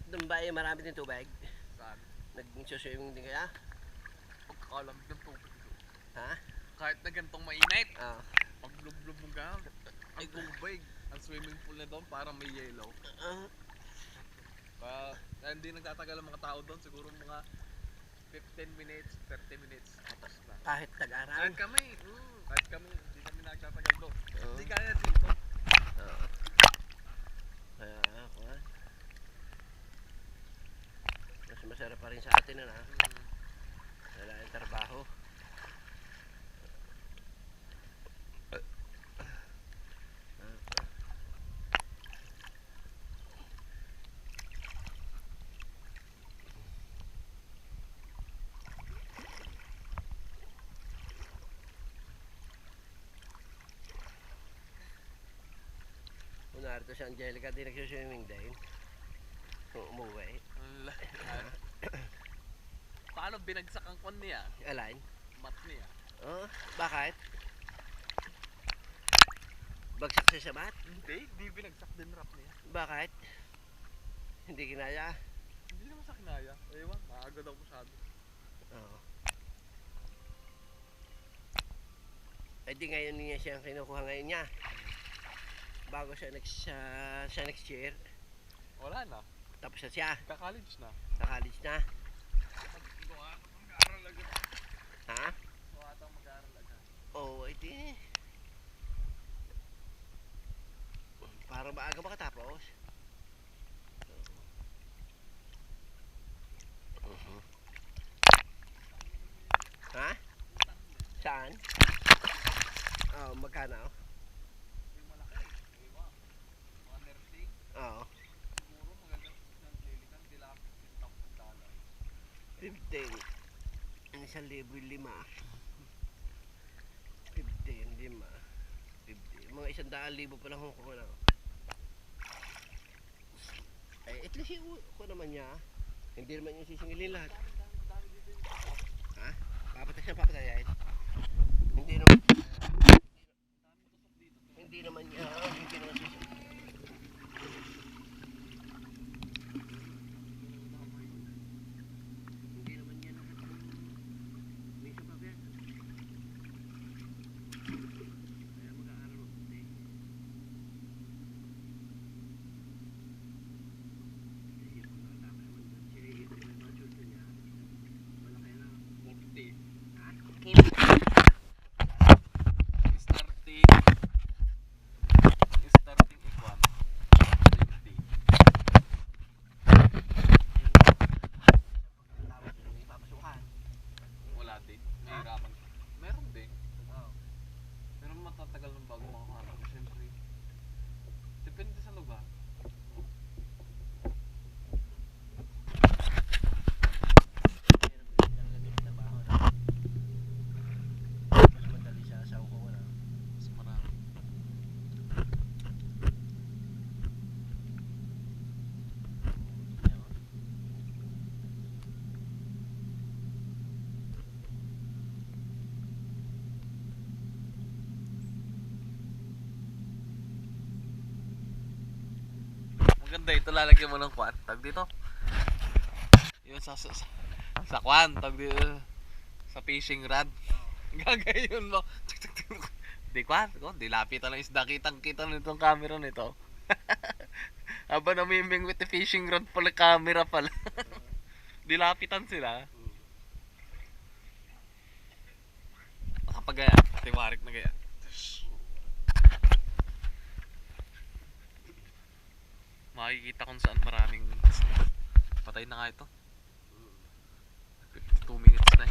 Ba't doon ba eh, marami din tubig? Saan? Nag-swimming din kaya? Pagkakalam ng tubig. Ha? Kahit na gantong mainit. Oo. Pag lub-lub mo gano'n, ang tubig. Ang swimming pool na doon parang may yellow. Kaya hindi nagtatagal ang mga tao doon. Siguro mga 15 minutes, 30 minutes. Tapos na. Kahit tag-araw? Kahit kami, hindi kami nagtatagal doon. Oo. Hindi kaya dito. Oo. Kaya ako ha. Mas masarap pa rin sa atin ha. Wala yung trabaho. Kunwari to si Angelica, di nagsuswimming din. Kung umuwi. Paano binagsak ang kon niya? Alin? Mat niya. Oh, bakit? Bagsak siya sa mat? Hindi binagsak din rap niya. Bakit? Hindi kinaya? Hindi naman sa kinaya. Ewan, maaga daw masyado. Oo. Eh di ngayon niya siyang kinukuha ngayon niya. Bago siya next year. Wala na. Tapos na siya. Ka-college na. Sa-college na. Mag-aaral agad. Ha? Atang mag-aaral agad. Oo, eh di. Para maaga makatapos. Ha? Saan? Oo, magkano? Yung malaki. Ewan. Mga nursing. Oo. Siguro magandang naglilikan. Dilapit $10,000. 15. 1,500. 15, 5. 50. Mga 100,000 pa lang ko na. Eh, at least ko naman niya. Hindi naman yung sisingilin lahat. Ha? Papatayin. Hindi naman. Hindi naman niya. Hindi naman sisingilin. Hindi naman niya lahat. May isa pa ba yan? Kaya mag-aaral mabuti. Starting equal 20. Wala din. Mahirapan. Meron din. Pero matatagal ng bago makakarap. Siyempre. Depende sa lugar. Mas madali siya sa uko na. Mas marami. Maganda ito, lalagyan mo ng kwan. Tag dito. Yun sa kwan. Tag dito. Sa fishing rod. Gagayon mo. Di kwan. Di lapitan ng isda. Kitang-kita nitong camera nito. Aba namiming with the fishing rod pala, camera pala. Di lapitan sila. Nakapagaya. Tiwarik na gaya. Makikita kung saan maraming. Patay na nga ito. 52 minutes na